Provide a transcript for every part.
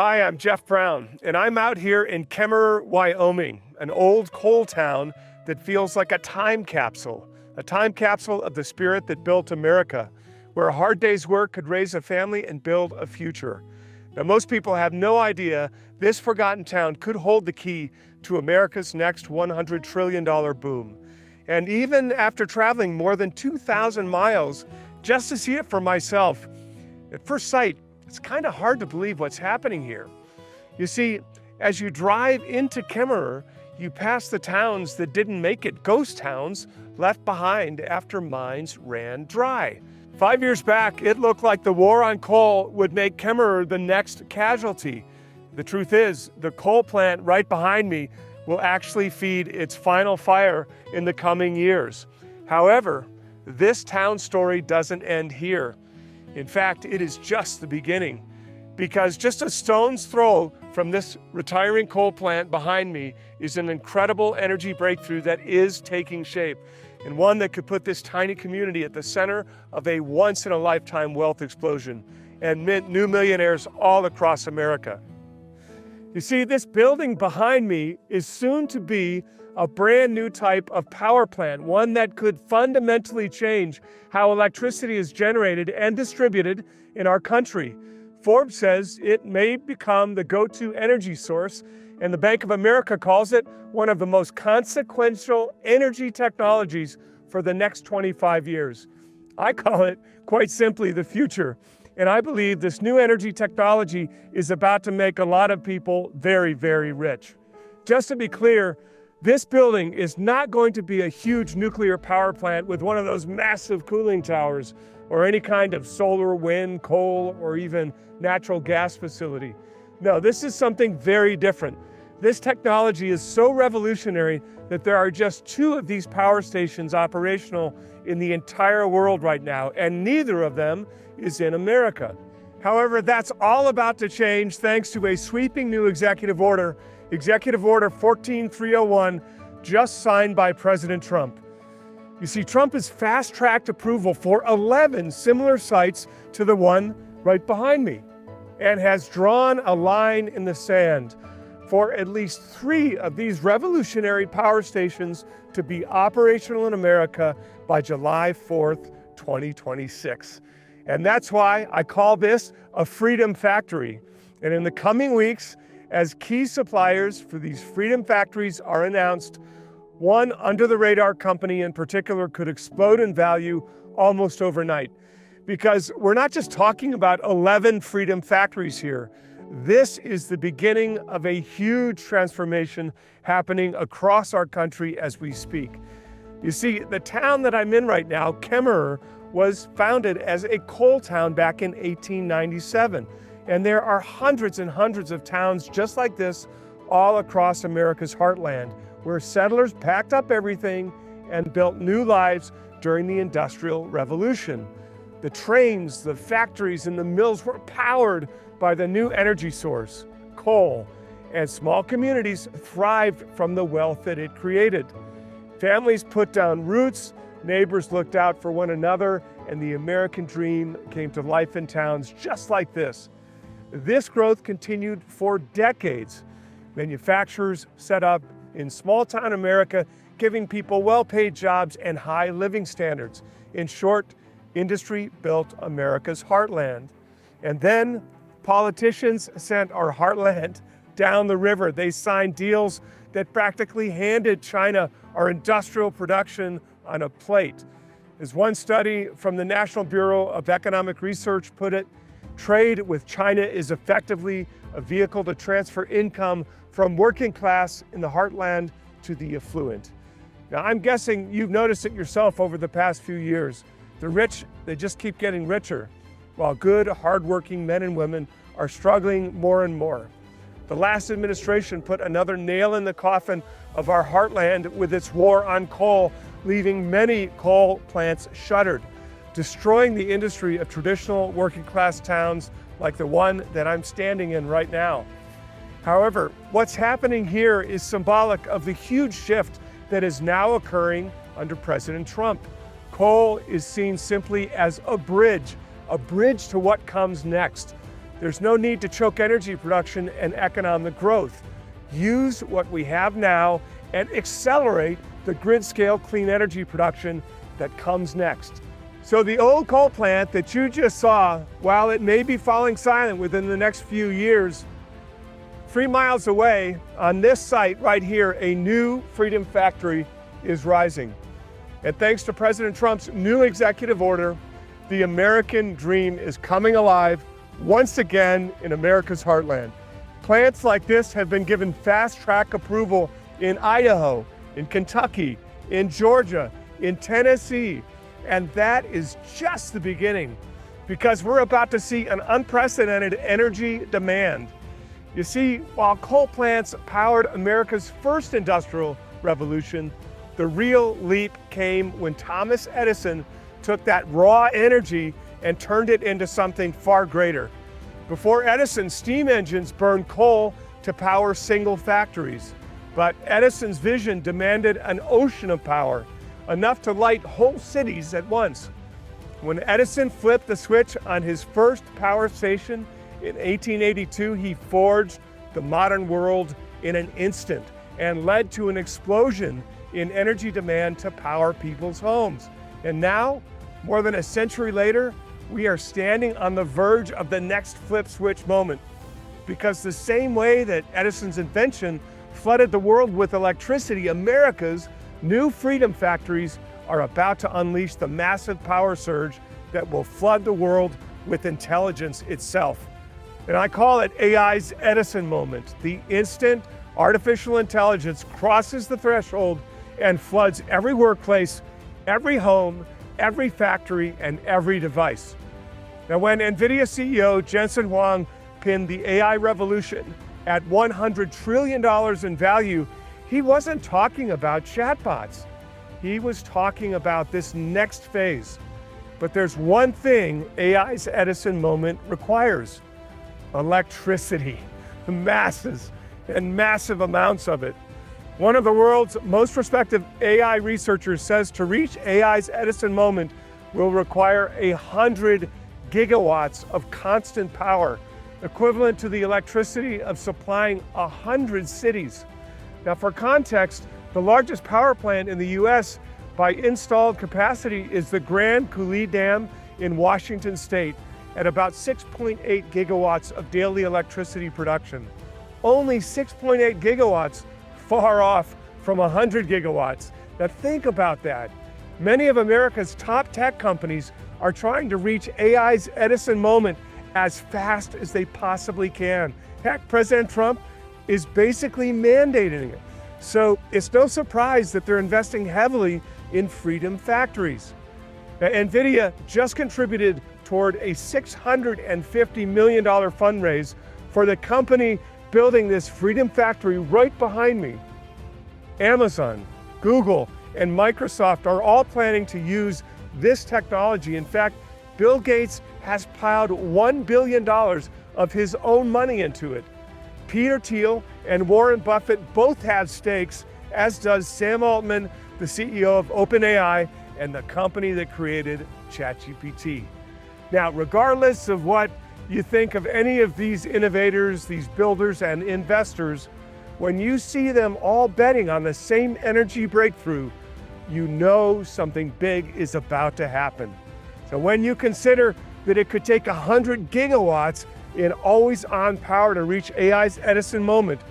Hi, I'm Jeff Brown, and I'm out here in Kemmerer, Wyoming, an old coal town that feels like a time capsule of the spirit that built America, where a hard day's work could raise a family and build a future. Now, most people have no idea this forgotten town could hold the key to America's next $100 trillion boom. And even after traveling more than 2,000 miles just to see it for myself, at first sight, it's kind of hard to believe what's happening here. You see, as you drive into Kemmerer, you pass the towns that didn't make it, ghost towns left behind after mines ran dry. 5 years back, it looked like the war on coal would make Kemmerer the next casualty. The truth is, the coal plant right behind me will actually feed its final fire in the coming years. However, this town story doesn't end here. In fact, it is just the beginning, because just a stone's throw from this retiring coal plant behind me is an incredible energy breakthrough that is taking shape, and one that could put this tiny community at the center of a once-in-a-lifetime wealth explosion and mint new millionaires all across America. You see, this building behind me is soon to be a brand new type of power plant, one that could fundamentally change how electricity is generated and distributed in our country. Forbes says it may become the go-to energy source, and the Bank of America calls it one of the most consequential energy technologies for the next 25 years. I call it, quite simply, the future. And I believe this new energy technology is about to make a lot of people very, very rich. Just to be clear, this building is not going to be a huge nuclear power plant with one of those massive cooling towers or any kind of solar, wind, coal, or even natural gas facility. No, this is something very different. This technology is so revolutionary that there are just 2 of these power stations operational in the entire world right now, and neither of them is in America. However, that's all about to change thanks to a sweeping new executive order, Executive Order 14301, just signed by President Trump. You see, Trump has fast-tracked approval for 11 similar sites to the one right behind me, and has drawn a line in the sand for at least 3 of these revolutionary power stations to be operational in America by July 4th, 2026. And that's why I call this a freedom factory. And in the coming weeks, as key suppliers for these freedom factories are announced, one under-the-radar company in particular could explode in value almost overnight. Because we're not just talking about 11 freedom factories here. This is the beginning of a huge transformation happening across our country as we speak. You see, the town that I'm in right now, Kemmerer, was founded as a coal town back in 1897. And there are hundreds and hundreds of towns just like this all across America's heartland, where settlers packed up everything and built new lives during the Industrial Revolution. The trains, the factories, and the mills were powered by the new energy source, coal, and small communities thrived from the wealth that it created. Families put down roots, neighbors looked out for one another, and the American dream came to life in towns just like this. This growth continued for decades. Manufacturers set up in small-town America, giving people well-paid jobs and high living standards. In short, industry built America's heartland. And then politicians sent our heartland down the river. They signed deals that practically handed China our industrial production on a plate. As one study from the National Bureau of Economic Research put it, trade with China is effectively a vehicle to transfer income from working class in the heartland to the affluent. Now, I'm guessing you've noticed it yourself over the past few years. The rich, they just keep getting richer, while good, hardworking men and women are struggling more and more. The last administration put another nail in the coffin of our heartland with its war on coal, leaving many coal plants shuttered, destroying the industry of traditional working-class towns like the one that I'm standing in right now. However, what's happening here is symbolic of the huge shift that is now occurring under President Trump. Coal is seen simply as a bridge to what comes next. There's no need to choke energy production and economic growth. Use what we have now and accelerate the grid-scale clean energy production that comes next. So the old coal plant that you just saw, while it may be falling silent within the next few years, 3 miles away on this site right here, a new Freedom Factory is rising. And thanks to President Trump's new executive order, the American dream is coming alive once again in America's heartland. Plants like this have been given fast-track approval in Idaho, in Kentucky, in Georgia, in Tennessee, and that is just the beginning, because we're about to see an unprecedented energy demand. You see, while coal plants powered America's first industrial revolution, the real leap came when Thomas Edison took that raw energy and turned it into something far greater. Before Edison, steam engines burned coal to power single factories. But Edison's vision demanded an ocean of power, enough to light whole cities at once. When Edison flipped the switch on his first power station in 1882, he forged the modern world in an instant and led to an explosion in energy demand to power people's homes. And now, more than a century later, we are standing on the verge of the next flip switch moment. Because the same way that Edison's invention flooded the world with electricity, America's new freedom factories are about to unleash the massive power surge that will flood the world with intelligence itself. And I call it AI's Edison moment. The instant artificial intelligence crosses the threshold and floods every workplace, every home, every factory, and every device. Now, when NVIDIA CEO Jensen Huang pinned the AI revolution at $100 trillion in value, he wasn't talking about chatbots. He was talking about this next phase. But there's one thing AI's Edison moment requires: electricity, masses and massive amounts of it. One of the world's most respected AI researchers says to reach AI's Edison moment will require 100 gigawatts of constant power, equivalent to the electricity of supplying 100 cities. Now, for context, the largest power plant in the US by installed capacity is the Grand Coulee Dam in Washington State at about 6.8 gigawatts of daily electricity production. Only 6.8 gigawatts, far off from 100 gigawatts. Now think about that. Many of America's top tech companies are trying to reach AI's Edison moment as fast as they possibly can. Heck, President Trump is basically mandating it. So it's no surprise that they're investing heavily in freedom factories. Now, NVIDIA just contributed toward a $650 million fundraise for the company building this freedom factory right behind me. Amazon, Google, and Microsoft are all planning to use this technology. In fact, Bill Gates has piled $1 billion of his own money into it. Peter Thiel and Warren Buffett both have stakes, as does Sam Altman, the CEO of OpenAI and the company that created ChatGPT. Now, regardless of what you think of any of these innovators, these builders and investors, when you see them all betting on the same energy breakthrough, you know something big is about to happen. So when you consider that it could take 100 gigawatts in always-on power to reach AI's Edison moment,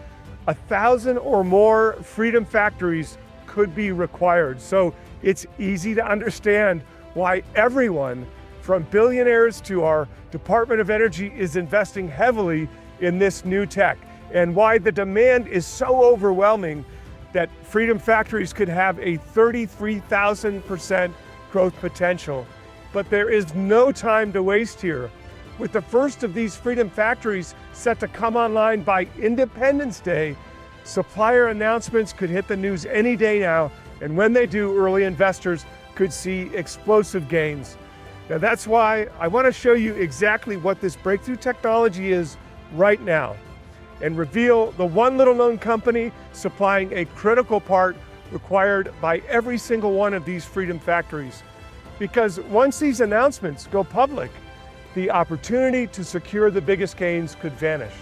1,000 or more freedom factories could be required. So it's easy to understand why everyone, from billionaires to our Department of Energy, is investing heavily in this new tech, and why the demand is so overwhelming that freedom factories could have a 33,000% growth potential. But there is no time to waste here. With the first of these freedom factories set to come online by Independence Day, supplier announcements could hit the news any day now, and when they do, early investors could see explosive gains. Now that's why I want to show you exactly what this breakthrough technology is right now, and reveal the one little known company supplying a critical part required by every single one of these freedom factories. Because once these announcements go public, the opportunity to secure the biggest gains could vanish.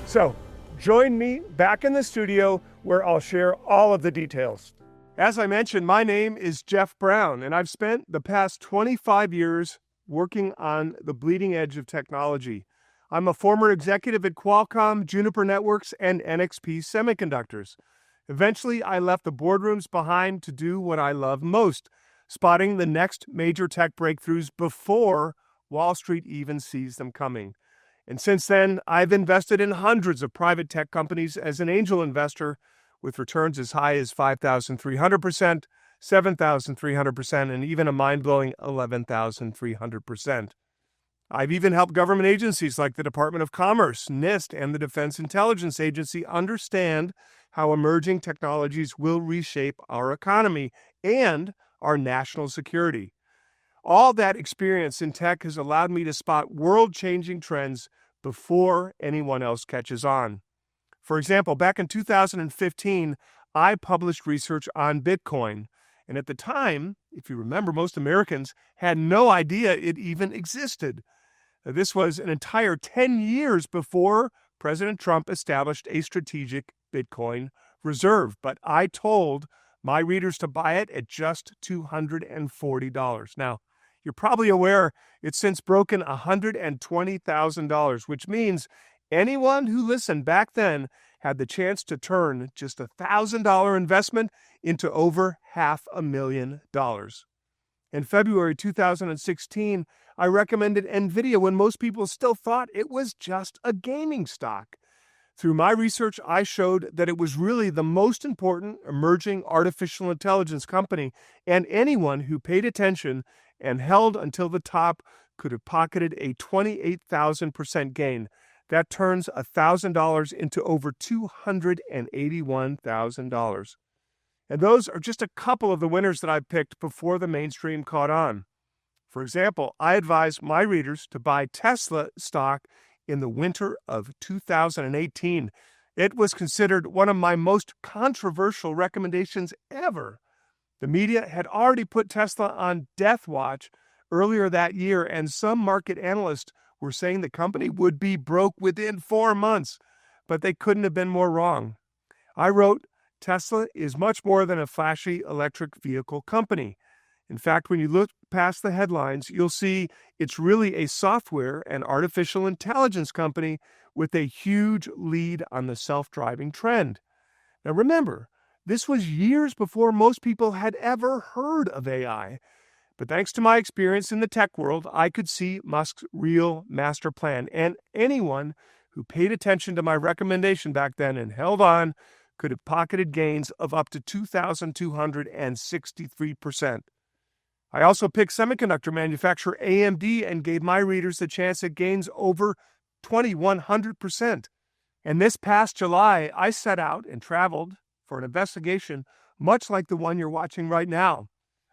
So, join me back in the studio where I'll share all of the details. As I mentioned, my name is Jeff Brown, and I've spent the past 25 years working on the bleeding edge of technology. I'm a former executive at Qualcomm, Juniper Networks, and NXP Semiconductors. Eventually, I left the boardrooms behind to do what I love most, spotting the next major tech breakthroughs before Wall Street even sees them coming. And since then, I've invested in hundreds of private tech companies as an angel investor, with returns as high as 5,300%, 7,300%, and even a mind-blowing 11,300%. I've even helped government agencies like the Department of Commerce, NIST, and the Defense Intelligence Agency understand how emerging technologies will reshape our economy and our national security. All that experience in tech has allowed me to spot world-changing trends before anyone else catches on. For example, back in 2015, I published research on Bitcoin. And at the time, if you remember, most Americans had no idea it even existed. This was an entire 10 years before President Trump established a strategic Bitcoin reserve. But I told my readers to buy it at just $240. Now, you're probably aware it's since broken $120,000, which means anyone who listened back then had the chance to turn just a $1,000 investment into over $500,000. In February 2016, I recommended NVIDIA when most people still thought it was just a gaming stock. Through my research, I showed that it was really the most important emerging artificial intelligence company, and anyone who paid attention and held until the top could have pocketed a 28,000% gain. That turns $1,000 into over $281,000. And those are just a couple of the winners that I picked before the mainstream caught on. For example, I advise my readers to buy Tesla stock in the winter of 2018. It was considered one of my most controversial recommendations ever. The media had already put Tesla on death watch earlier that year, and some market analysts were saying the company would be broke within 4 months, but they couldn't have been more wrong. I wrote, Tesla is much more than a flashy electric vehicle company. In fact, when you look past the headlines, you'll see it's really a software and artificial intelligence company with a huge lead on the self-driving trend. Now remember, this was years before most people had ever heard of AI. But thanks to my experience in the tech world, I could see Musk's real master plan. And anyone who paid attention to my recommendation back then and held on could have pocketed gains of up to 2,263%. I also picked semiconductor manufacturer AMD and gave my readers a chance at gains over 2,100%. And this past July, I set out and traveled for an investigation much like the one you're watching right now.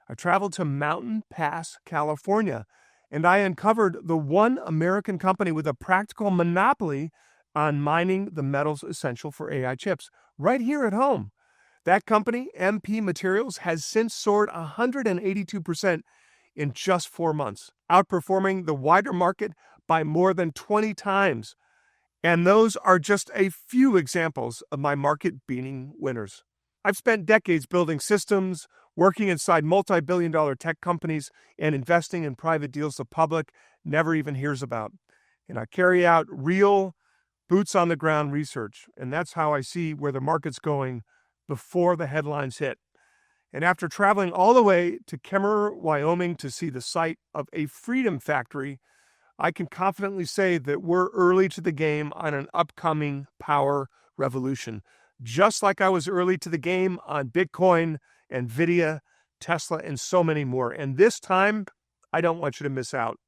I traveled to Mountain Pass, California, and I uncovered the one American company with a practical monopoly on mining the metals essential for AI chips, right here at home. That company, MP Materials, has since soared 182% in just 4 months, outperforming the wider market by more than 20 times. And those are just a few examples of my market-beating winners. I've spent decades building systems, working inside multi-billion-dollar tech companies, and investing in private deals the public never even hears about. And I carry out real, boots-on-the-ground research, and that's how I see where the market's going before the headlines hit. And after traveling all the way to Kemmerer, Wyoming to see the site of a freedom factory, I can confidently say that we're early to the game on an upcoming power revolution, just like I was early to the game on Bitcoin, NVIDIA, Tesla, and so many more. And this time, I don't want you to miss out.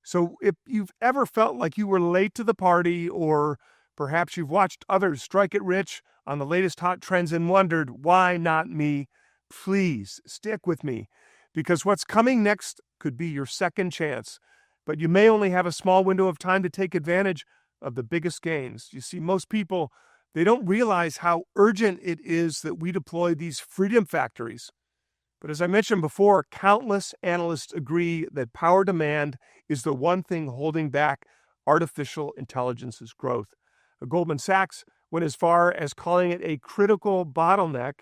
So if you've ever felt like you were late to the party, or perhaps you've watched others strike it rich on the latest hot trends and wondered, why not me? Please stick with me, because what's coming next could be your second chance. But you may only have a small window of time to take advantage of the biggest gains. You see, most people, they don't realize how urgent it is that we deploy these freedom factories. But as I mentioned before, countless analysts agree that power demand is the one thing holding back artificial intelligence's growth. Goldman Sachs went as far as calling it a critical bottleneck,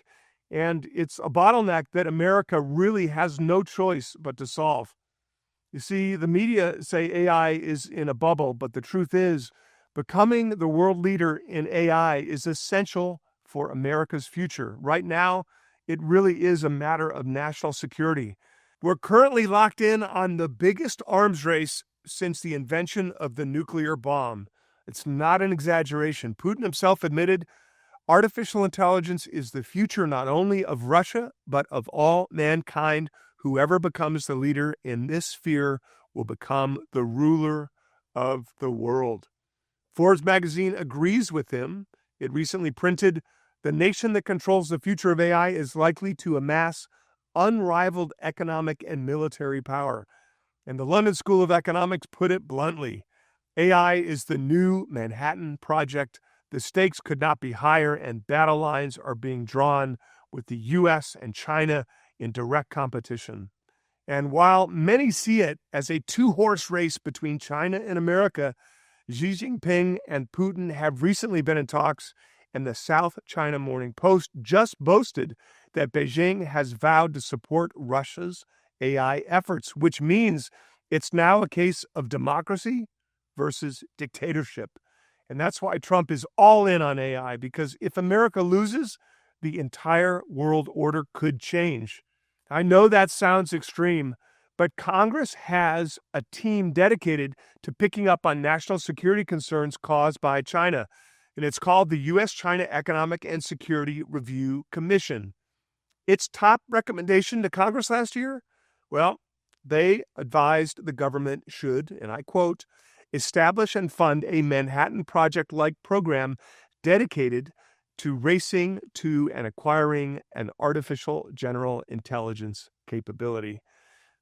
and it's a bottleneck that America really has no choice but to solve. You see, the media say AI is in a bubble, but the truth is, becoming the world leader in AI is essential for America's future. Right now, it really is a matter of national security. We're currently locked in on the biggest arms race since the invention of the nuclear bomb. It's not an exaggeration. Putin himself admitted artificial intelligence is the future not only of Russia, but of all mankind. Whoever becomes the leader in this sphere will become the ruler of the world. Forbes magazine agrees with him. It recently printed, "The nation that controls the future of AI is likely to amass unrivaled economic and military power." And the London School of Economics put it bluntly, "AI is the new Manhattan Project. The stakes could not be higher, and battle lines are being drawn with the U.S. and China in direct competition." And while many see it as a two-horse race between China and America, Xi Jinping and Putin have recently been in talks, and the South China Morning Post just boasted that Beijing has vowed to support Russia's AI efforts, which means it's now a case of democracy versus dictatorship. And that's why Trump is all in on AI, because if America loses, the entire world order could change. I know that sounds extreme, but Congress has a team dedicated to picking up on national security concerns caused by China, and it's called the U.S.-China Economic and Security Review Commission. Its top recommendation to Congress last year? Well, they advised the government should, and I quote, "establish and fund a Manhattan Project-like program dedicated to racing to and acquiring an artificial general intelligence capability."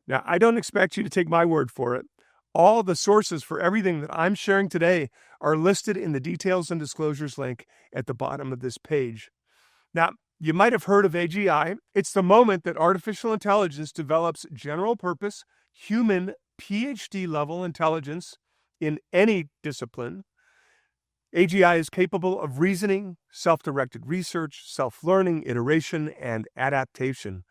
Now, I don't expect you to take my word for it. All the sources for everything that I'm sharing today are listed in the details and disclosures link at the bottom of this page. Now, you might have heard of AGI. It's the moment that artificial intelligence develops general-purpose, human PhD-level intelligence in any discipline. AGI is capable of reasoning, self-directed research, self-learning, iteration, and adaptation.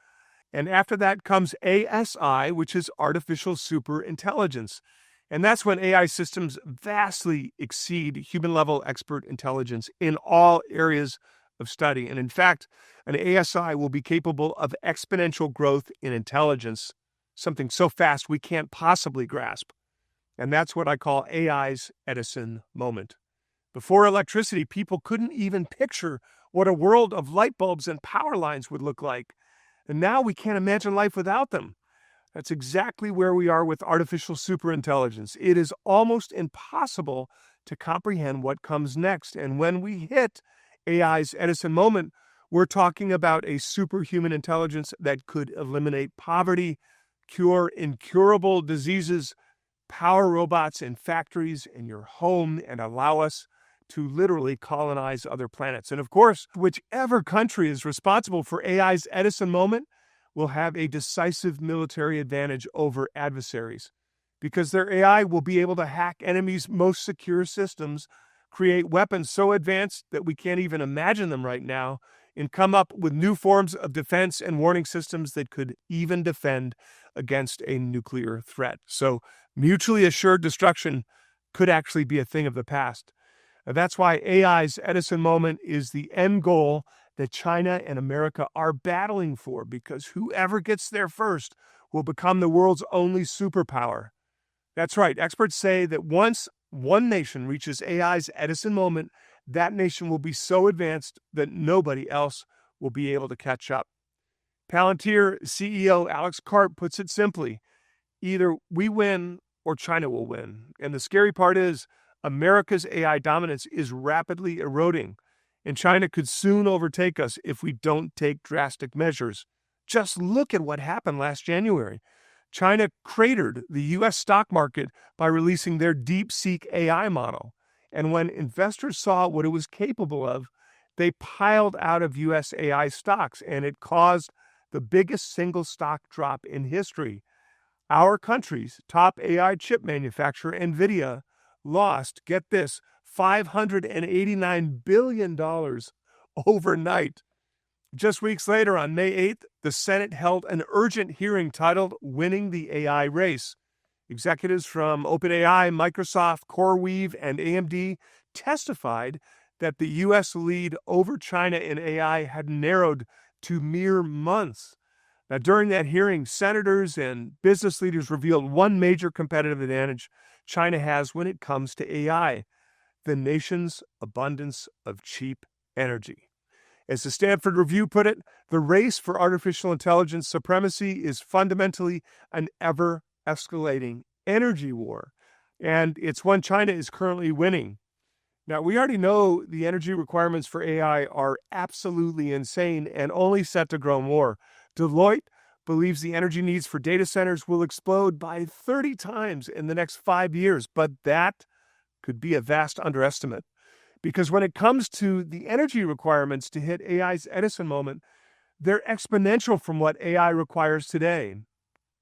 And after that comes ASI, which is artificial superintelligence. And that's when AI systems vastly exceed human-level expert intelligence in all areas of study. And in fact, an ASI will be capable of exponential growth in intelligence, something so fast we can't possibly grasp. And that's what I call AI's Edison moment. Before electricity, people couldn't even picture what a world of light bulbs and power lines would look like. And now we can't imagine life without them. That's exactly where we are with artificial superintelligence. It is almost impossible to comprehend what comes next. And when we hit AI's Edison moment, we're talking about a superhuman intelligence that could eliminate poverty, cure incurable diseases, power robots in factories in your home, and allow us to literally colonize other planets. And of course, whichever country is responsible for AI's Edison moment will have a decisive military advantage over adversaries, because their AI will be able to hack enemies' most secure systems, create weapons so advanced that we can't even imagine them right now, and come up with new forms of defense and warning systems that could even defend against a nuclear threat. So mutually assured destruction could actually be a thing of the past. That's why AI's Edison moment is the end goal that China and America are battling for, because whoever gets there first will become the world's only superpower. That's right. Experts say that once one nation reaches AI's Edison moment, that nation will be so advanced that nobody else will be able to catch up. Palantir CEO Alex Karp puts it simply, either we win or China will win. And the scary part is America's AI dominance is rapidly eroding, and China could soon overtake us if we don't take drastic measures. Just look at what happened last January. China cratered the U.S. stock market by releasing their DeepSeek AI model. And when investors saw what it was capable of, they piled out of U.S. AI stocks, and it caused the biggest single stock drop in history. Our country's top AI chip manufacturer, NVIDIA, lost, get this, $589 billion overnight. Just weeks later, on May 8th, the Senate held an urgent hearing titled Winning the AI Race. Executives from OpenAI, Microsoft, CoreWeave, and AMD testified that the U.S. lead over China in AI had narrowed to mere months. Now, during that hearing, senators and business leaders revealed one major competitive advantage China has when it comes to AI: the nation's abundance of cheap energy. As the Stanford Review put it, the race for artificial intelligence supremacy is fundamentally an ever-escalating energy war, and it's one China is currently winning. Now, we already know the energy requirements for AI are absolutely insane and only set to grow more. Deloitte believes the energy needs for data centers will explode by 30 times in the next 5 years, but that could be a vast underestimate. Because when it comes to the energy requirements to hit AI's Edison moment, they're exponential from what AI requires today.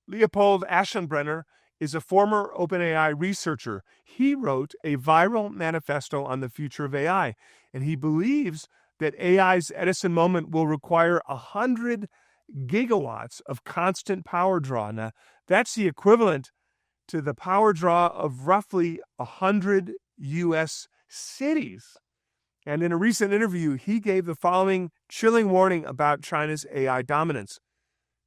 Leopold Aschenbrenner is a former OpenAI researcher. He wrote a viral manifesto on the future of AI, and he believes that AI's Edison moment will require 100 gigawatts of constant power draw. Now, that's the equivalent to the power draw of roughly 100 U.S. cities. And in a recent interview, he gave the following chilling warning about China's AI dominance.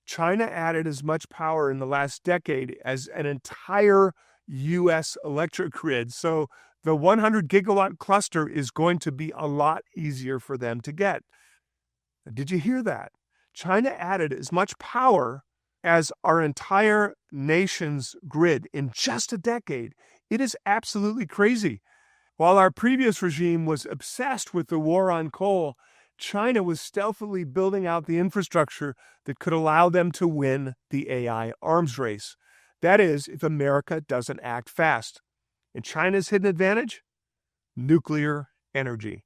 China added as much power in the last decade as an entire U.S. electric grid. So the 100 gigawatt cluster is going to be a lot easier for them to get. Did you hear that? China added as much power as our entire nation's grid in just a decade. It is absolutely crazy. While our previous regime was obsessed with the war on coal, China was stealthily building out the infrastructure that could allow them to win the AI arms race. That is, if America doesn't act fast. And China's hidden advantage? Nuclear energy.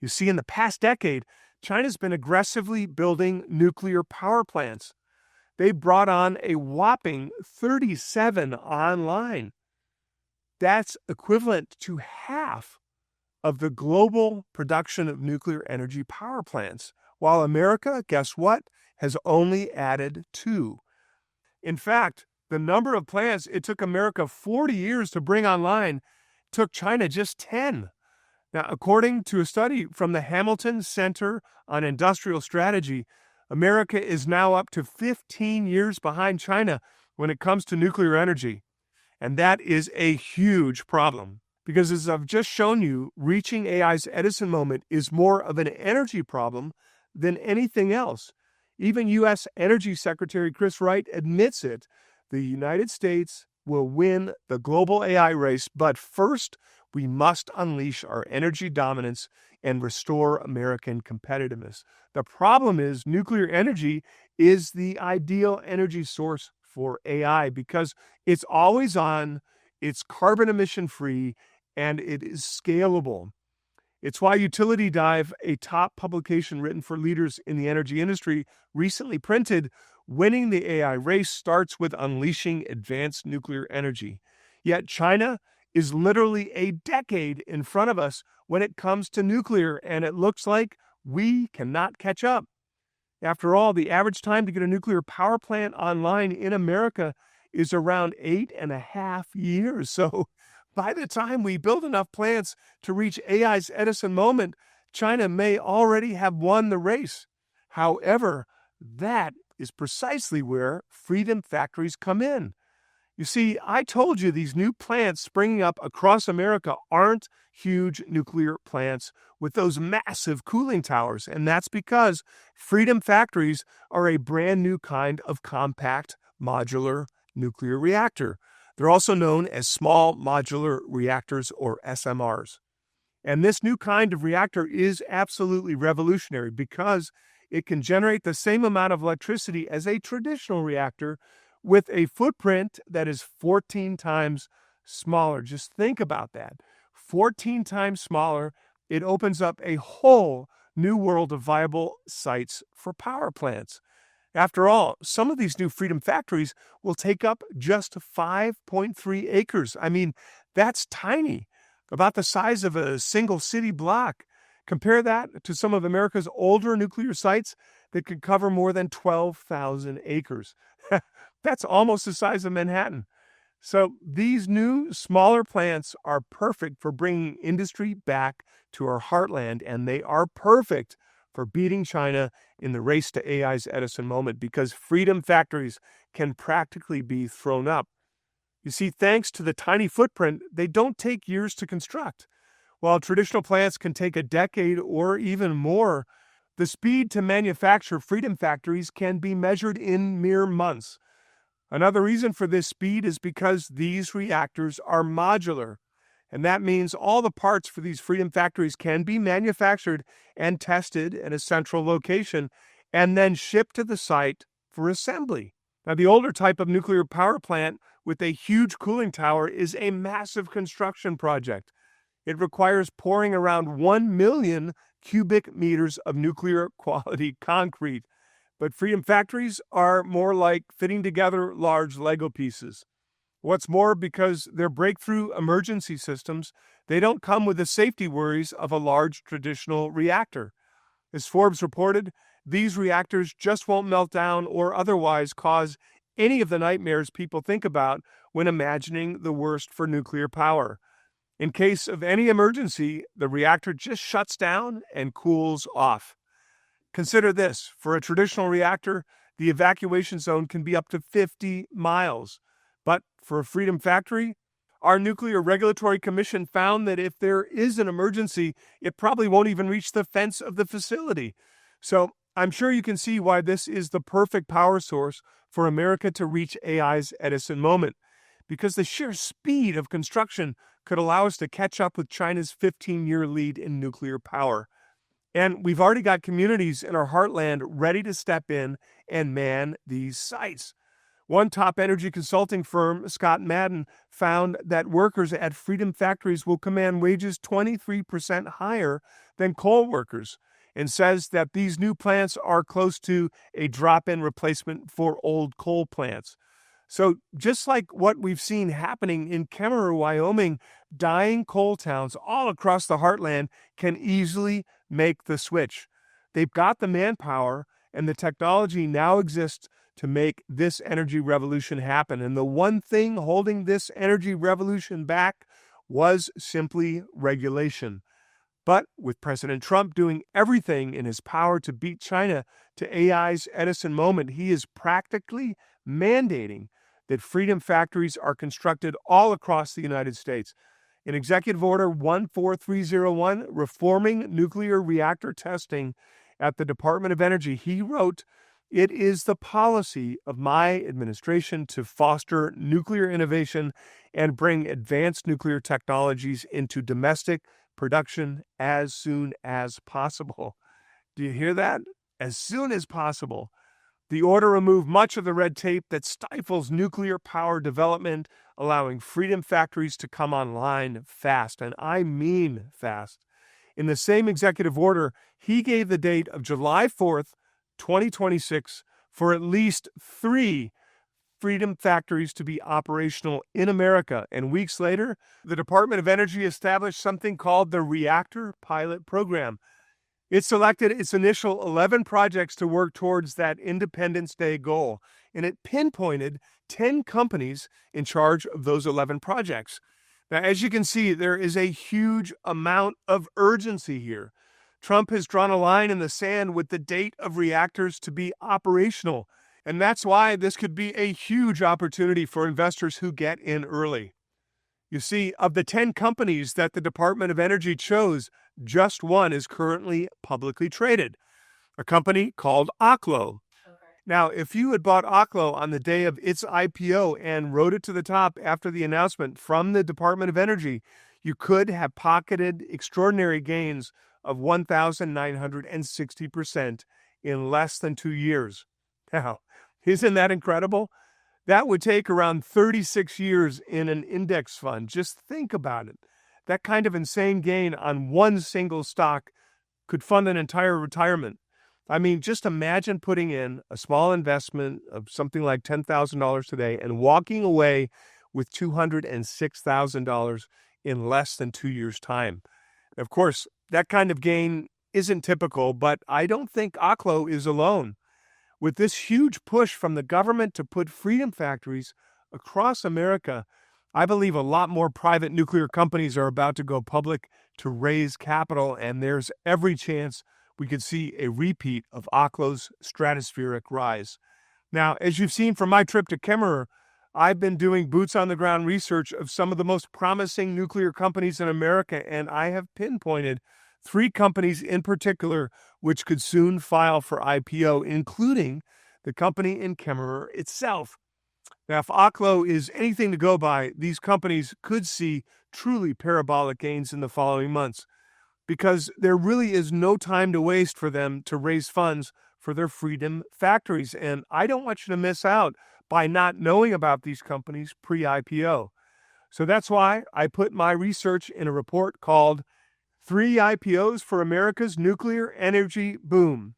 You see, in the past decade, China's been aggressively building nuclear power plants. They brought on a whopping 37 online. That's equivalent to half of the global production of nuclear energy power plants, while America, guess what, has only added 2. In fact, the number of plants it took America 40 years to bring online took China just 10. Now, according to a study from the Hamilton Center on Industrial Strategy, America is now up to 15 years behind China when it comes to nuclear energy. And that is a huge problem. Because as I've just shown you, reaching AI's Edison moment is more of an energy problem than anything else. Even U.S. Energy Secretary Chris Wright admits it. The United States will win the global AI race, but first, we must unleash our energy dominance and restore American competitiveness. The problem is nuclear energy is the ideal energy source for AI because it's always on, it's carbon emission free, and it is scalable. It's why Utility Dive, a top publication written for leaders in the energy industry, recently printed, "Winning the AI race starts with unleashing advanced nuclear energy." Yet China is literally a decade in front of us when it comes to nuclear, and it looks like we cannot catch up. After all, the average time to get a nuclear power plant online in America is around 8.5 years. So by the time we build enough plants to reach AI's Edison moment, China may already have won the race. However, that is precisely where freedom factories come in. You see, I told you these new plants springing up across America aren't huge nuclear plants with those massive cooling towers, and that's because freedom factories are a brand new kind of compact modular nuclear reactor. They're also known as small modular reactors, or SMRs. And this new kind of reactor is absolutely revolutionary because it can generate the same amount of electricity as a traditional reactor with a footprint that is 14 times smaller. Just think about that. 14 times smaller, it opens up a whole new world of viable sites for power plants. After all, some of these new Freedom factories will take up just 5.3 acres. I mean, that's tiny, about the size of a single city block. Compare that to some of America's older nuclear sites that could cover more than 12,000 acres. That's almost the size of Manhattan. So these new, smaller plants are perfect for bringing industry back to our heartland, and they are perfect for beating China in the race to AI's Edison moment because Freedom factories can practically be thrown up. You see, thanks to the tiny footprint, they don't take years to construct. While traditional plants can take a decade or even more, the speed to manufacture Freedom factories can be measured in mere months. Another reason for this speed is because these reactors are modular, and that means all the parts for these Freedom factories can be manufactured and tested in a central location and then shipped to the site for assembly. Now, the older type of nuclear power plant with a huge cooling tower is a massive construction project. It requires pouring around 1 million cubic meters of nuclear quality concrete. But Freedom factories are more like fitting together large Lego pieces. What's more, because they're breakthrough emergency systems, they don't come with the safety worries of a large traditional reactor. As Forbes reported, these reactors just won't melt down or otherwise cause any of the nightmares people think about when imagining the worst for nuclear power. In case of any emergency, the reactor just shuts down and cools off. Consider this. For a traditional reactor, the evacuation zone can be up to 50 miles. But for a Freedom factory, our Nuclear Regulatory Commission found that if there is an emergency, it probably won't even reach the fence of the facility. So I'm sure you can see why this is the perfect power source for America to reach AI's Edison moment, because the sheer speed of construction could allow us to catch up with China's 15-year lead in nuclear power. And we've already got communities in our heartland ready to step in and man these sites. One top energy consulting firm, Scott Madden, found that workers at Freedom factories will command wages 23% higher than coal workers, and says that these new plants are close to a drop-in replacement for old coal plants. So just like what we've seen happening in Kemmerer, Wyoming, dying coal towns all across the heartland can easily make the switch. They've got the manpower, and the technology now exists to make this energy revolution happen. And the one thing holding this energy revolution back was simply regulation. But with President Trump doing everything in his power to beat China to AI's Edison moment, he is practically mandating that Freedom factories are constructed all across the United States. In Executive Order 14301, reforming nuclear reactor testing at the Department of Energy, he wrote, "It is the policy of my administration to foster nuclear innovation and bring advanced nuclear technologies into domestic production as soon as possible." Do you hear that? As soon as possible. The order removed much of the red tape that stifles nuclear power development, allowing Freedom factories to come online fast, and I mean fast. In the same executive order, he gave the date of July 4th, 2026, for at least 3 Freedom factories to be operational in America. And weeks later, the Department of Energy established something called the Reactor Pilot Program. It selected its initial 11 projects to work towards that Independence Day goal, and it pinpointed 10 companies in charge of those 11 projects. Now, as you can see, there is a huge amount of urgency here. Trump has drawn a line in the sand with the date of reactors to be operational, and that's why this could be a huge opportunity for investors who get in early. You see, of the 10 companies that the Department of Energy chose, just one is currently publicly traded, a company called Oklo. Okay. Now, if you had bought Oklo on the day of its IPO and rode it to the top after the announcement from the Department of Energy, you could have pocketed extraordinary gains of 1,960% in less than 2 years. Now, isn't that incredible? That would take around 36 years in an index fund. Just think about it. That kind of insane gain on one single stock could fund an entire retirement. I mean, just imagine putting in a small investment of something like $10,000 today and walking away with $206,000 in less than 2 years' time. Of course, that kind of gain isn't typical, but I don't think Aklo is alone. With this huge push from the government to put freedom factories across America, I believe a lot more private nuclear companies are about to go public to raise capital, and there's every chance we could see a repeat of Aklo's stratospheric rise. Now, as you've seen from my trip to Kemmerer, I've been doing boots on the ground research of some of the most promising nuclear companies in America, and I have pinpointed 3 companies in particular which could soon file for IPO, including the company in Kemmerer itself. Now, if Aklo is anything to go by, these companies could see truly parabolic gains in the following months, because there really is no time to waste for them to raise funds for their freedom factories. And I don't want you to miss out by not knowing about these companies pre-IPO. So that's why I put my research in a report called 3 IPOs for America's Nuclear Energy Boom.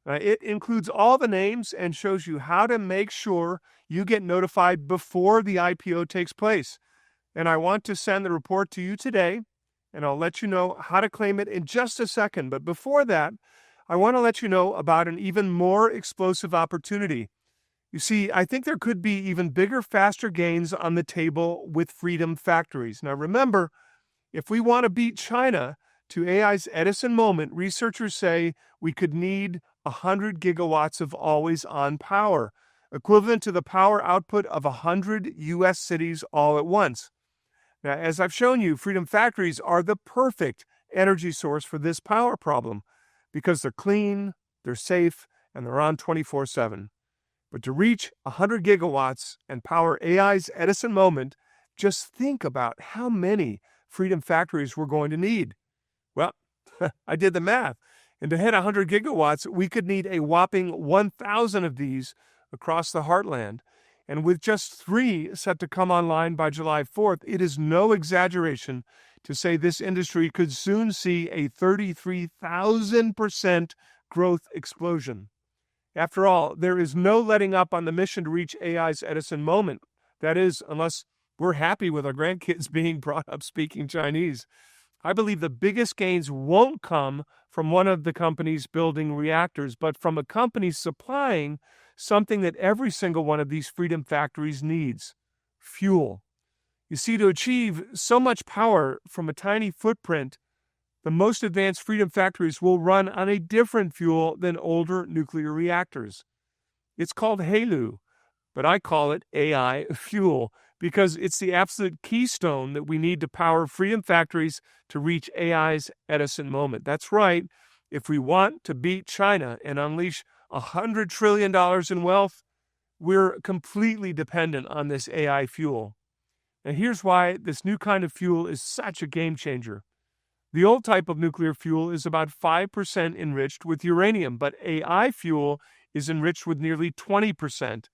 It includes all the names and shows you how to make sure you get notified before the IPO takes place. And I want to send the report to you today, and I'll let you know how to claim it in just a second. But before that, I want to let you know about an even more explosive opportunity. You see, I think there could be even bigger, faster gains on the table with freedom factories. Now, remember, if we want to beat China to AI's Edison moment, researchers say we could need 100 gigawatts of always-on power, equivalent to the power output of 100 U.S. cities all at once. Now, as I've shown you, freedom factories are the perfect energy source for this power problem because they're clean, they're safe, and they're on 24/7. But to reach 100 gigawatts and power AI's Edison moment, just think about how many freedom factories we're going to need. Well, I did the math. And to hit 100 gigawatts, we could need a whopping 1,000 of these across the heartland. And with just 3 set to come online by July 4th, it is no exaggeration to say this industry could soon see a 33,000% growth explosion. After all, there is no letting up on the mission to reach AI's Edison moment. That is, unless we're happy with our grandkids being brought up speaking Chinese. I believe the biggest gains won't come from one of the companies building reactors, but from a company supplying something that every single one of these freedom factories needs: fuel. You see, to achieve so much power from a tiny footprint, the most advanced freedom factories will run on a different fuel than older nuclear reactors. It's called HALEU, but I call it AI fuel because it's the absolute keystone that we need to power freedom factories to reach AI's Edison moment. That's right. If we want to beat China and unleash $100 trillion in wealth, we're completely dependent on this AI fuel. And here's why this new kind of fuel is such a game changer. The old type of nuclear fuel is about 5% enriched with uranium, but AI fuel is enriched with nearly 20%.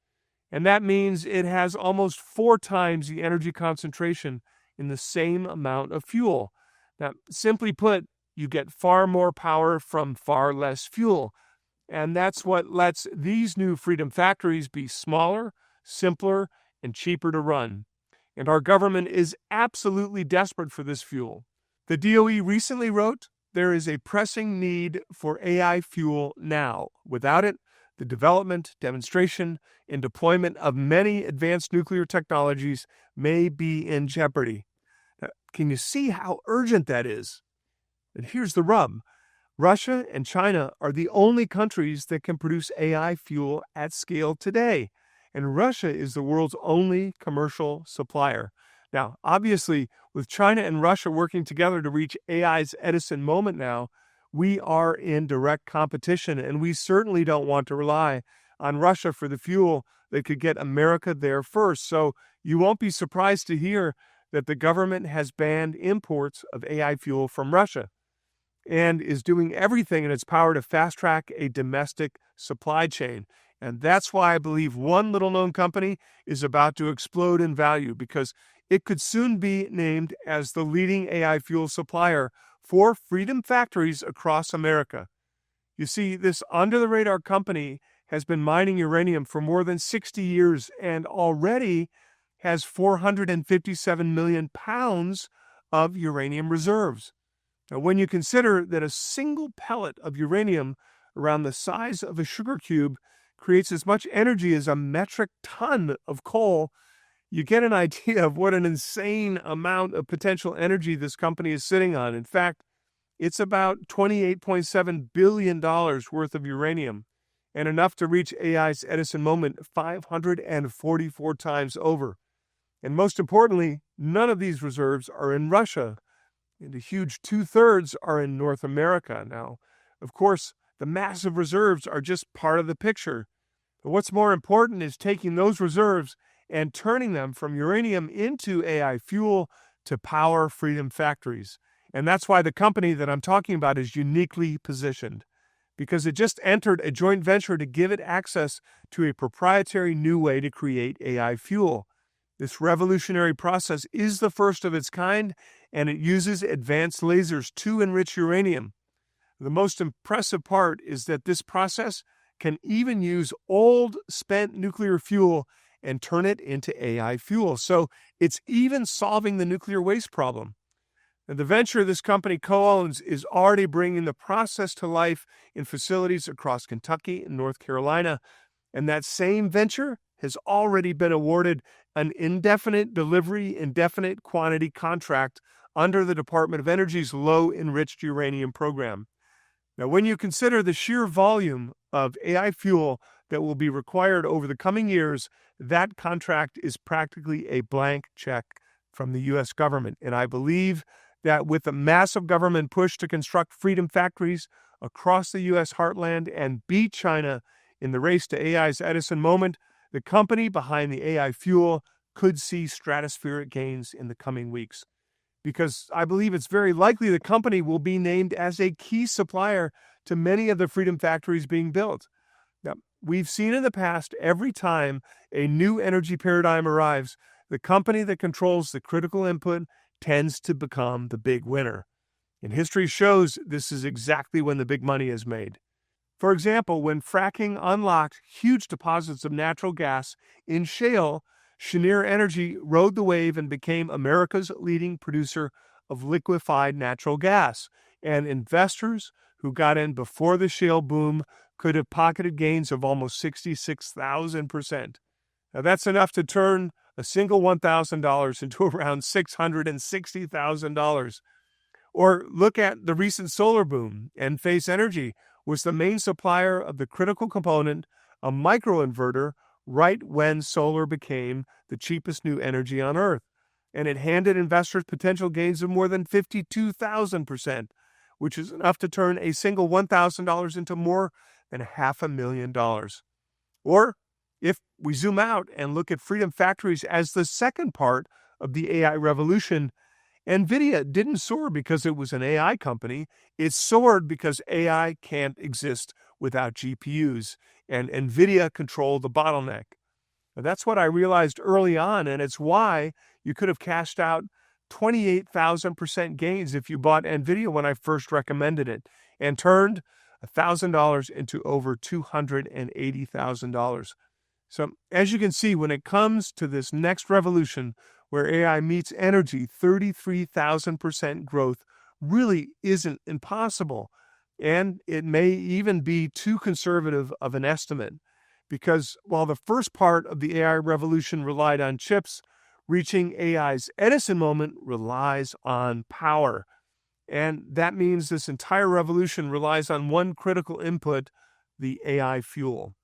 And that means it has almost 4 times the energy concentration in the same amount of fuel. Now, simply put, you get far more power from far less fuel. And that's what lets these new freedom factories be smaller, simpler, and cheaper to run. And our government is absolutely desperate for this fuel. The DOE recently wrote, "There is a pressing need for AI fuel now. Without it, the development, demonstration, and deployment of many advanced nuclear technologies may be in jeopardy." Now, can you see how urgent that is? And here's the rub. Russia and China are the only countries that can produce AI fuel at scale today, and Russia is the world's only commercial supplier. Now, obviously, with China and Russia working together to reach AI's Edison moment now, we are in direct competition, and we certainly don't want to rely on Russia for the fuel that could get America there first. So you won't be surprised to hear that the government has banned imports of AI fuel from Russia and is doing everything in its power to fast-track a domestic supply chain. And that's why I believe one little-known company is about to explode in value, because it could soon be named as the leading AI fuel supplier for freedom factories across America. You see, this under-the-radar company has been mining uranium for more than 60 years and already has 457 million pounds of uranium reserves. Now, when you consider that a single pellet of uranium around the size of a sugar cube creates as much energy as a metric ton of coal, you get an idea of what an insane amount of potential energy this company is sitting on. In fact, it's about $28.7 billion worth of uranium, and enough to reach AI's Edison moment 544 times over. And most importantly, none of these reserves are in Russia, and a huge 2/3 are in North America. Now, of course, the massive reserves are just part of the picture. But what's more important is taking those reserves and turning them from uranium into AI fuel to power freedom factories. And that's why the company that I'm talking about is uniquely positioned, because it just entered a joint venture to give it access to a proprietary new way to create AI fuel. This revolutionary process is the first of its kind, and it uses advanced lasers to enrich uranium. The most impressive part is that this process can even use old spent nuclear fuel and turn it into AI fuel. So it's even solving the nuclear waste problem. And the venture this company co-owns is already bringing the process to life in facilities across Kentucky and North Carolina. And that same venture has already been awarded an indefinite delivery, indefinite quantity contract under the Department of Energy's low enriched uranium program. Now, when you consider the sheer volume of AI fuel that will be required over the coming years, that contract is practically a blank check from the U.S. government. And I believe that with a massive government push to construct freedom factories across the U.S. heartland and beat China in the race to AI's Edison moment, the company behind the AI fuel could see stratospheric gains in the coming weeks. Because I believe it's very likely the company will be named as a key supplier to many of the freedom factories being built. Now, we've seen in the past, every time a new energy paradigm arrives, the company that controls the critical input tends to become the big winner. And history shows this is exactly when the big money is made. For example, when fracking unlocked huge deposits of natural gas in shale, Cheniere Energy rode the wave and became America's leading producer of liquefied natural gas. And investors who got in before the shale boom could have pocketed gains of almost 66,000%. Now, that's enough to turn a single $1,000 into around $660,000. Or look at the recent solar boom. Enphase Energy was the main supplier of the critical component, a microinverter, right when solar became the cheapest new energy on Earth. And it handed investors potential gains of more than 52,000%, which is enough to turn a single $1,000 into more than $500,000. Or if we zoom out and look at freedom factories as the second part of the AI revolution, NVIDIA didn't soar because it was an AI company. It soared because AI can't exist without GPUs, and NVIDIA controlled the bottleneck. Now, that's what I realized early on, and it's why you could have cashed out 28,000% gains if you bought NVIDIA when I first recommended it, and turned $1,000 into over $280,000. So as you can see, when it comes to this next revolution where AI meets energy, 33,000% growth really isn't impossible. And it may even be too conservative of an estimate, because while the first part of the AI revolution relied on chips, reaching AI's Edison moment relies on power. And that means this entire revolution relies on one critical input, the AI fuel.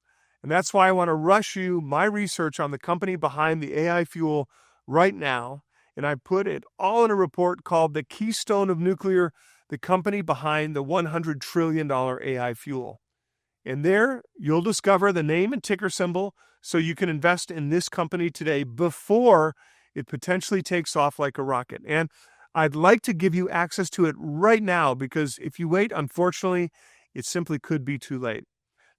And that's why I want to rush you my research on the company behind the AI fuel right now. And I put it all in a report called The Keystone of Nuclear, the company behind the $100 trillion AI fuel. And there you'll discover the name and ticker symbol so you can invest in this company today before it potentially takes off like a rocket. And I'd like to give you access to it right now, because if you wait, unfortunately, it simply could be too late.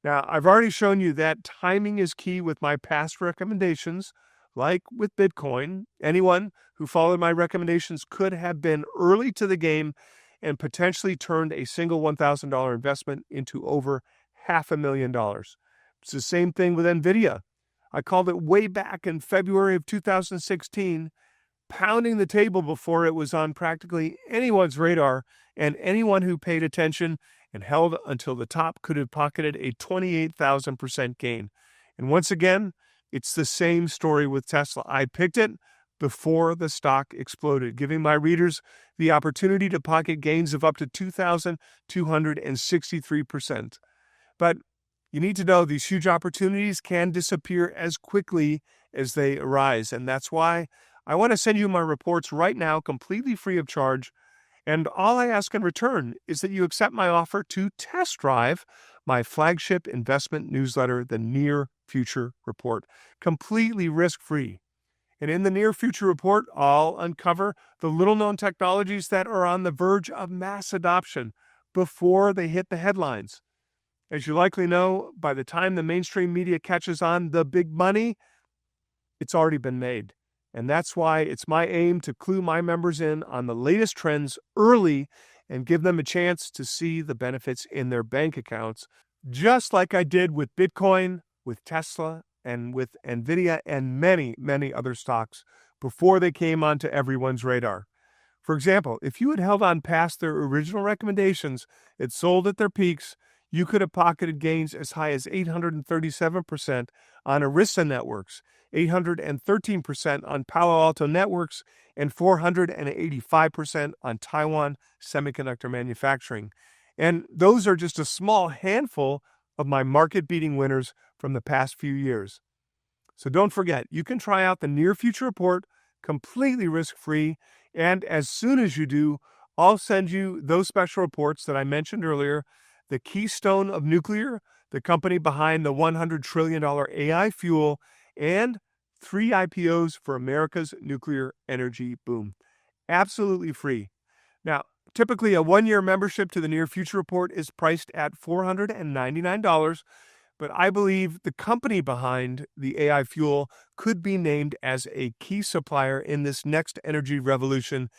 Now, I've already shown you that timing is key with my past recommendations. Like with Bitcoin, anyone who followed my recommendations could have been early to the game and potentially turned a single $1,000 investment into over $500,000. It's the same thing with NVIDIA. I called it way back in February of 2016, pounding the table before it was on practically anyone's radar, and anyone who paid attention and held until the top could have pocketed a 28,000% gain. And once again, it's the same story with Tesla. I picked it before the stock exploded, giving my readers the opportunity to pocket gains of up to 2,263%. But you need to know these huge opportunities can disappear as quickly as they arise, and that's why I want to send you my reports right now, completely free of charge. And all I ask in return is that you accept my offer to test drive my flagship investment newsletter, the Near Future Report, completely risk-free. And in the Near Future Report, I'll uncover the little-known technologies that are on the verge of mass adoption before they hit the headlines. As you likely know, by the time the mainstream media catches on the big money, it's already been made. And that's why it's my aim to clue my members in on the latest trends early and give them a chance to see the benefits in their bank accounts, just like I did with Bitcoin, with Tesla, and with NVIDIA and many, many other stocks before they came onto everyone's radar. For example, if you had held on past their original recommendations, it sold at their peaks, you could have pocketed gains as high as 837% on Arista Networks, 813% on Palo Alto Networks, and 485% on Taiwan Semiconductor Manufacturing. And those are just a small handful of my market-beating winners from the past few years. So don't forget, you can try out the Near Future Report completely risk-free, and as soon as you do, I'll send you those special reports that I mentioned earlier, the Keystone of Nuclear, the company behind the $100 trillion AI fuel, and 3 IPOs for America's nuclear energy boom. Absolutely free. Now, typically a 1-year membership to the Near Future Report is priced at $499, but I believe the company behind the AI fuel could be named as a key supplier in this next energy revolution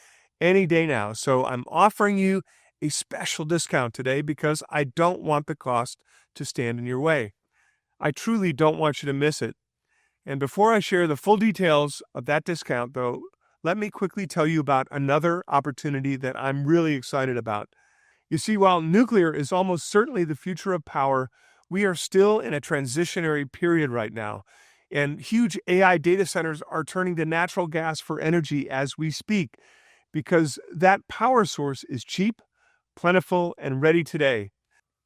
any day now. So I'm offering you a special discount today because I don't want the cost to stand in your way. I truly don't want you to miss it. And before I share the full details of that discount, though, let me quickly tell you about another opportunity that I'm really excited about. You see, while nuclear is almost certainly the future of power, we are still in a transitionary period right now, and huge AI data centers are turning to natural gas for energy as we speak because that power source is cheap, plentiful, and ready today.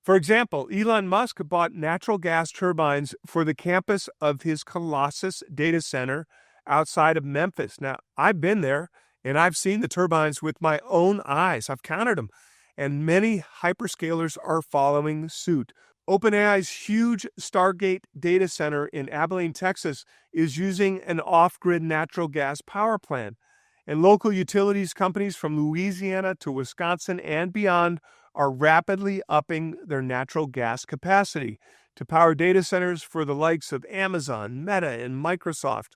For example, Elon Musk bought natural gas turbines for the campus of his Colossus data center outside of Memphis. Now, I've been there, and I've seen the turbines with my own eyes. I've counted them, and many hyperscalers are following suit. OpenAI's huge Stargate data center in Abilene, Texas, is using an off-grid natural gas power plant. And local utilities companies from Louisiana to Wisconsin and beyond are rapidly upping their natural gas capacity to power data centers for the likes of Amazon, Meta, and Microsoft.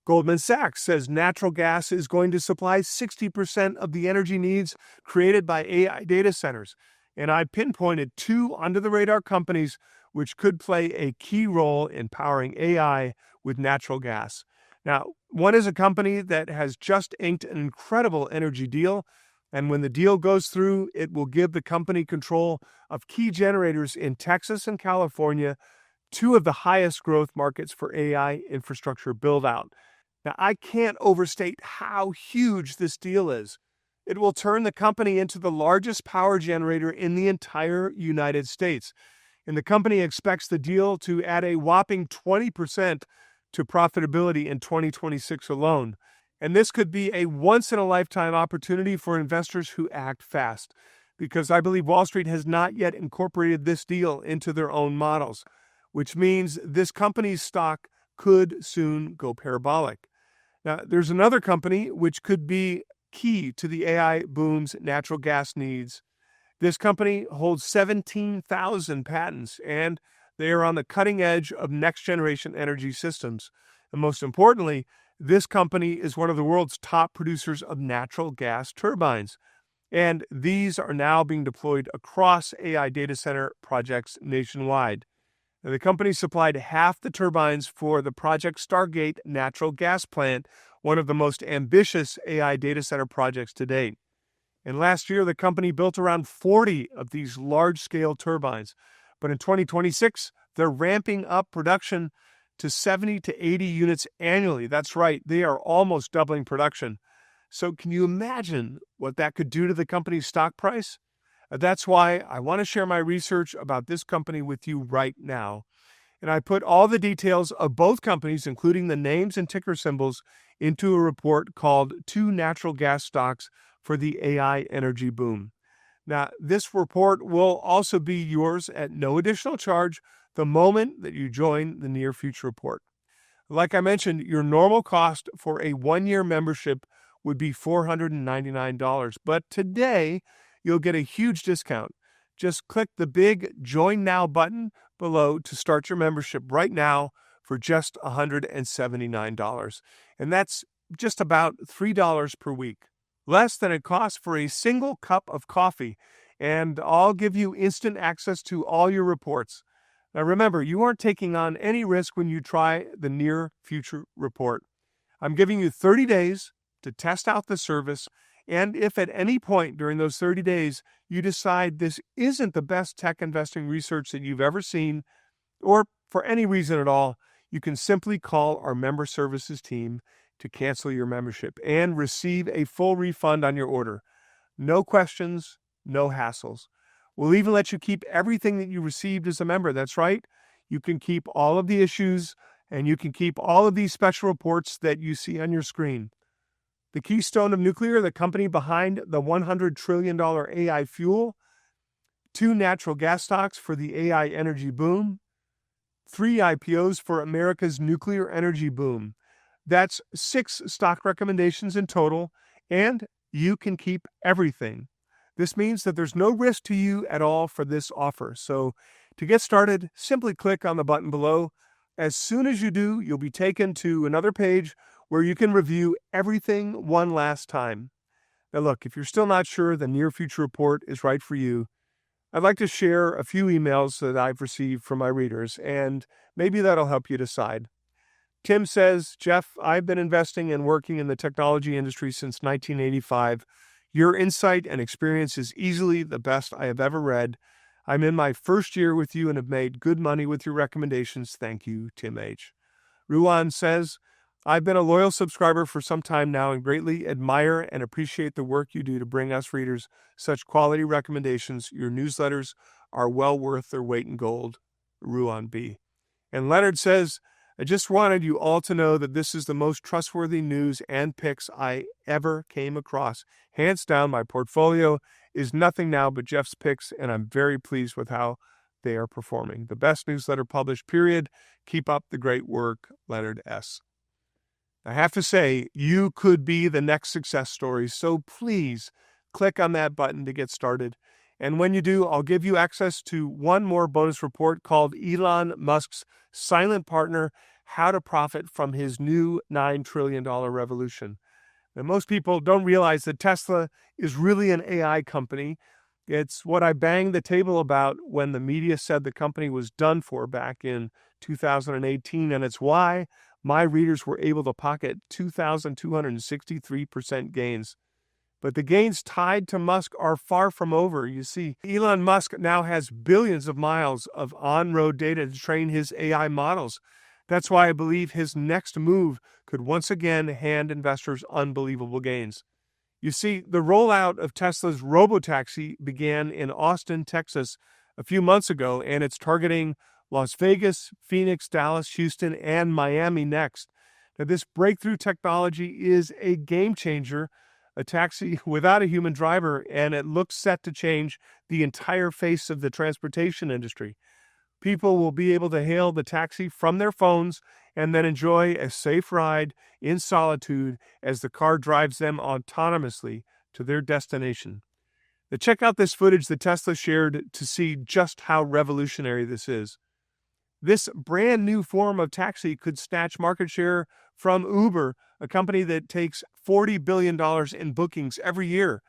Goldman Sachs says natural gas is going to supply 60% of the energy needs created by AI data centers. And I pinpointed 2 under-the-radar companies which could play a key role in powering AI with natural gas. Now, one is a company that has just inked an incredible energy deal, and when the deal goes through, it will give the company control of key generators in Texas and California, 2 of the highest growth markets for AI infrastructure build-out. Now, I can't overstate how huge this deal is. It will turn the company into the largest power generator in the entire United States, and the company expects the deal to add a whopping 20% to profitability in 2026 alone. And this could be a once-in-a-lifetime opportunity for investors who act fast, because I believe Wall Street has not yet incorporated this deal into their own models, which means this company's stock could soon go parabolic. Now, there's another company which could be key to the AI boom's natural gas needs. This company holds 17,000 patents, and they are on the cutting edge of next-generation energy systems. And most importantly, this company is one of the world's top producers of natural gas turbines. And these are now being deployed across AI data center projects nationwide. Now, the company supplied half the turbines for the Project Stargate natural gas plant, one of the most ambitious AI data center projects to date. And last year, the company built around 40 of these large-scale turbines. But in 2026, they're ramping up production to 70 to 80 units annually. That's right, they are almost doubling production. So can you imagine what that could do to the company's stock price? That's why I want to share my research about this company with you right now. And I put all the details of both companies, including the names and ticker symbols, into a report called Two Natural Gas Stocks for the AI Energy Boom. Now, this report will also be yours at no additional charge the moment that you join the Near Future Report. Like I mentioned, your normal cost for a one-year membership would be $499, but today you'll get a huge discount. Just click the big Join Now button below to start your membership right now for just $179. And that's just about $3 per week, less than it costs for a single cup of coffee. And I'll give you instant access to all your reports. Now remember, you aren't taking on any risk when you try the Near Future Report. I'm giving you 30 days to test out the service, and if at any point during those 30 days you decide this isn't the best tech investing research that you've ever seen, or for any reason at all, you can simply call our member services team to cancel your membership and receive a full refund on your order. No questions, no hassles. We'll even let you keep everything that you received as a member. That's right. You can keep all of the issues, and you can keep all of these special reports that you see on your screen. The keystone of nuclear, the company behind the $100 trillion AI fuel, 2 natural gas stocks for the AI energy boom, 3 IPOs for America's nuclear energy boom. That's 6 stock recommendations in total, and you can keep everything. This means that there's no risk to you at all for this offer. So to get started, simply click on the button below. As soon as you do, you'll be taken to another page where you can review everything one last time. Now look, if you're still not sure the Near Future Report is right for you, I'd like to share a few emails that I've received from my readers, and maybe that'll help you decide. Tim says, Jeff, I've been investing and working in the technology industry since 1985. Your insight and experience is easily the best I have ever read. I'm in my first year with you and have made good money with your recommendations. Thank you, Tim H. Ruan says, I've been a loyal subscriber for some time now and greatly admire and appreciate the work you do to bring us readers such quality recommendations. Your newsletters are well worth their weight in gold. Ruan B. And Leonard says, I just wanted you all to know that this is the most trustworthy news and picks I ever came across. Hands down, my portfolio is nothing now but Jeff's picks, and I'm very pleased with how they are performing. The best newsletter published, period. Keep up the great work, Leonard S. I have to say, you could be the next success story, so please click on that button to get started. And when you do, I'll give you access to one more bonus report called Elon Musk's Silent Partner, How to Profit from His New $9 trillion Revolution. Now, most people don't realize that Tesla is really an AI company. It's what I banged the table about when the media said the company was done for back in 2018, and it's why my readers were able to pocket 2,263% gains. But the gains tied to Musk are far from over. You see, Elon Musk now has billions of miles of on-road data to train his AI models. That's why I believe his next move could once again hand investors unbelievable gains. You see, the rollout of Tesla's robotaxi began in Austin, Texas, a few months ago, and it's targeting Las Vegas, Phoenix, Dallas, Houston, and Miami next. Now, this breakthrough technology is a game changer, a taxi without a human driver, and it looks set to change the entire face of the transportation industry. People will be able to hail the taxi from their phones and then enjoy a safe ride in solitude as the car drives them autonomously to their destination. Now, check out this footage that Tesla shared to see just how revolutionary this is. This brand new form of taxi could snatch market share from Uber, a company that takes $40 billion in bookings every year.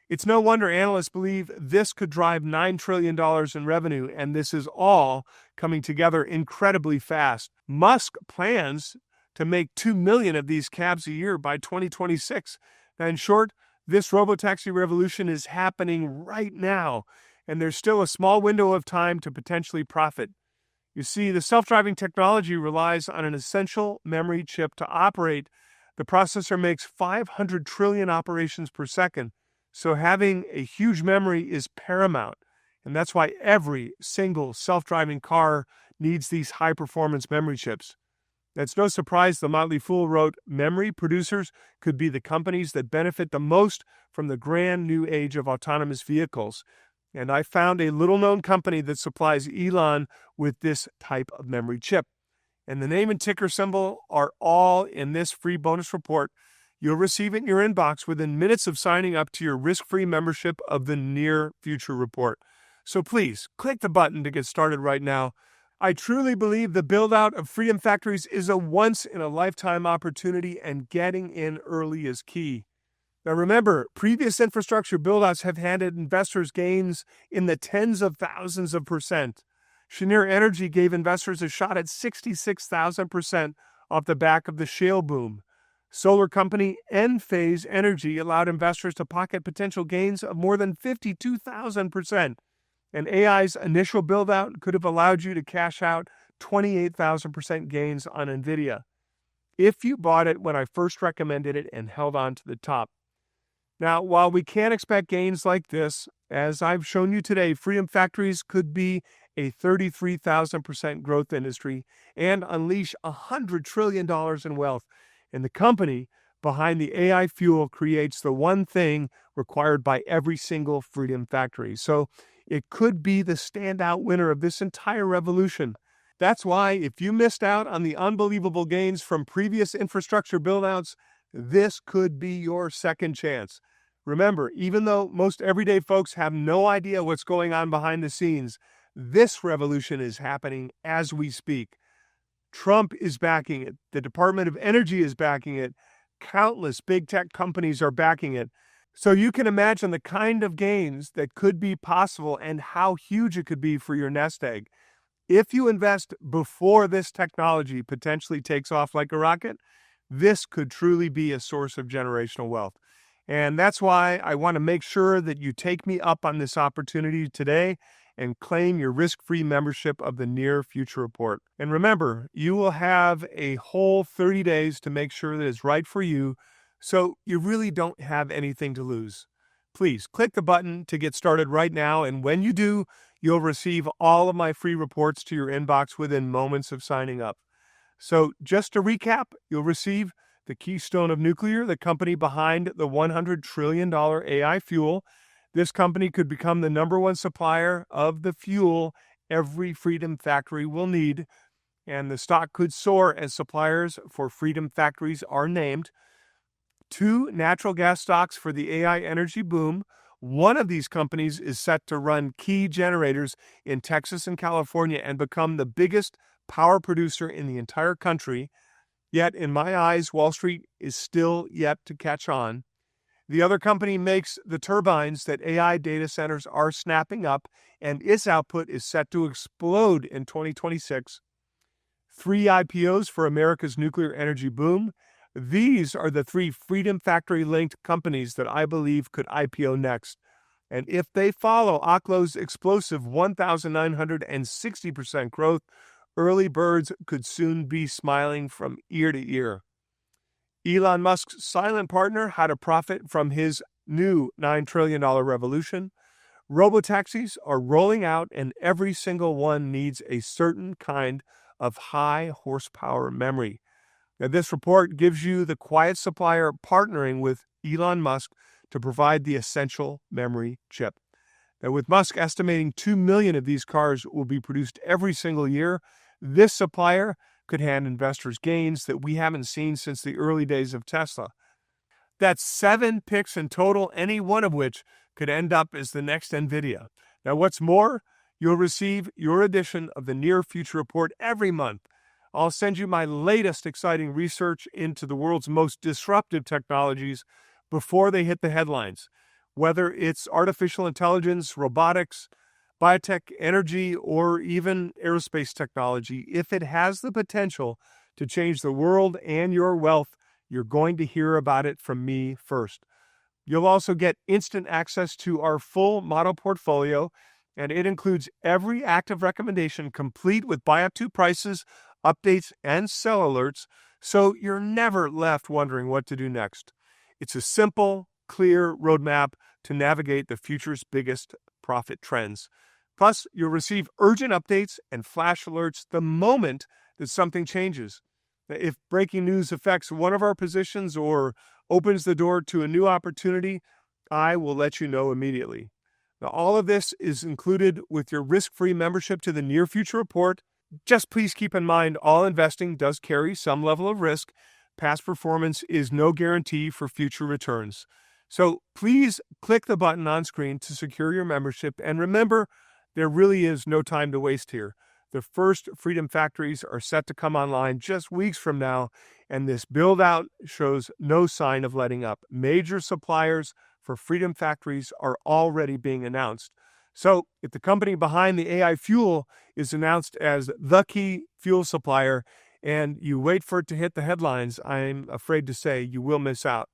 It's no wonder analysts believe this could drive $9 trillion in revenue, and this is all coming together incredibly fast. Musk plans to make 2 million of these cabs a year by 2026. Now, in short, this robotaxi revolution is happening right now, and there's still a small window of time to potentially profit. You see, the self-driving technology relies on an essential memory chip to operate. The processor makes 500 trillion operations per second, so having a huge memory is paramount. And that's why every single self-driving car needs these high-performance memory chips. It's no surprise The Motley Fool wrote, "Memory producers could be the companies that benefit the most from the grand new age of autonomous vehicles." And I found a little-known company that supplies Elon with this type of memory chip. And the name and ticker symbol are all in this free bonus report. You'll receive it in your inbox within minutes of signing up to your risk-free membership of the Near Future Report. So please, click the button to get started right now. I truly believe the build-out of Freedom Factories is a once-in-a-lifetime opportunity, and getting in early is key. Now remember, previous infrastructure build-outs have handed investors gains in the tens of thousands of percent. Cheniere Energy gave investors a shot at 66,000% off the back of the shale boom. Solar company Enphase Energy allowed investors to pocket potential gains of more than 52,000%. And AI's initial build-out could have allowed you to cash out 28,000% gains on NVIDIA if you bought it when I first recommended it and held on to the top. Now, while we can't expect gains like this, as I've shown you today, Freedom Factories could be a 33,000% growth industry and unleash $100 trillion in wealth. And the company behind the AI fuel creates the one thing required by every single Freedom Factory. So it could be the standout winner of this entire revolution. That's why if you missed out on the unbelievable gains from previous infrastructure buildouts, this could be your second chance. Remember, even though most everyday folks have no idea what's going on behind the scenes, this revolution is happening as we speak. Trump is backing it. The Department of Energy is backing it. Countless big tech companies are backing it. So you can imagine the kind of gains that could be possible and how huge it could be for your nest egg. If you invest before this technology potentially takes off like a rocket, this could truly be a source of generational wealth. And that's why I want to make sure that you take me up on this opportunity today and claim your risk-free membership of the Near Future Report. And remember, you will have a whole 30 days to make sure that it's right for you, so you really don't have anything to lose. Please click the button to get started right now, and when you do, you'll receive all of my free reports to your inbox within moments of signing up. So just to recap, you'll receive the Keystone of Nuclear, the company behind the $100 trillion AI fuel. This company could become the #1 supplier of the fuel every Freedom Factory will need, and the stock could soar as suppliers for Freedom Factories are named. 2 natural gas stocks for the AI energy boom. One of these companies is set to run key generators in Texas and California and become the biggest power producer in the entire country. Yet, in my eyes, Wall Street is still yet to catch on. The other company makes the turbines that AI data centers are snapping up, and its output is set to explode in 2026. 3 IPOs for America's nuclear energy boom. These are the 3 Freedom Factory-linked companies that I believe could IPO next. And if they follow Oklo's explosive 1,960% growth, early birds could soon be smiling from ear to ear. Elon Musk's silent partner had a profit from his new $9 trillion revolution. Robotaxis are rolling out, and every single one needs a certain kind of high horsepower memory. Now, this report gives you the quiet supplier partnering with Elon Musk to provide the essential memory chip. Now, with Musk estimating 2 million of these cars will be produced every single year, this supplier could hand investors gains that we haven't seen since the early days of Tesla. That's 7 picks in total, any one of which could end up as the next NVIDIA. Now, what's more, you'll receive your edition of the Near Future Report every month. I'll send you my latest exciting research into the world's most disruptive technologies before they hit the headlines. Whether it's artificial intelligence, robotics, biotech, energy, or even aerospace technology, if it has the potential to change the world and your wealth, you're going to hear about it from me first. You'll also get instant access to our full model portfolio, and it includes every active recommendation complete with buy-up-to prices, updates, and sell alerts, so you're never left wondering what to do next. It's a simple, clear roadmap to navigate the future's biggest profit trends. Plus, you'll receive urgent updates and flash alerts the moment that something changes. If breaking news affects one of our positions or opens the door to a new opportunity, I will let you know immediately. Now, all of this is included with your risk-free membership to the Near Future Report. Just please keep in mind all investing does carry some level of risk. Past performance is no guarantee for future returns. So please click the button on screen to secure your membership, and remember, there really is no time to waste here. The first Freedom Factories are set to come online just weeks from now, and this build-out shows no sign of letting up. Major suppliers for Freedom Factories are already being announced. So if the company behind the AI fuel is announced as the key fuel supplier and you wait for it to hit the headlines, I'm afraid to say you will miss out.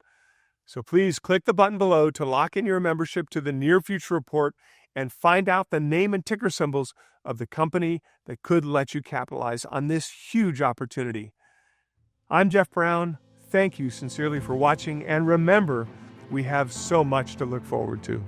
So please click the button below to lock in your membership to the Near Future Report and find out the name and ticker symbols of the company that could let you capitalize on this huge opportunity. I'm Jeff Brown. Thank you sincerely for watching, and remember, we have so much to look forward to.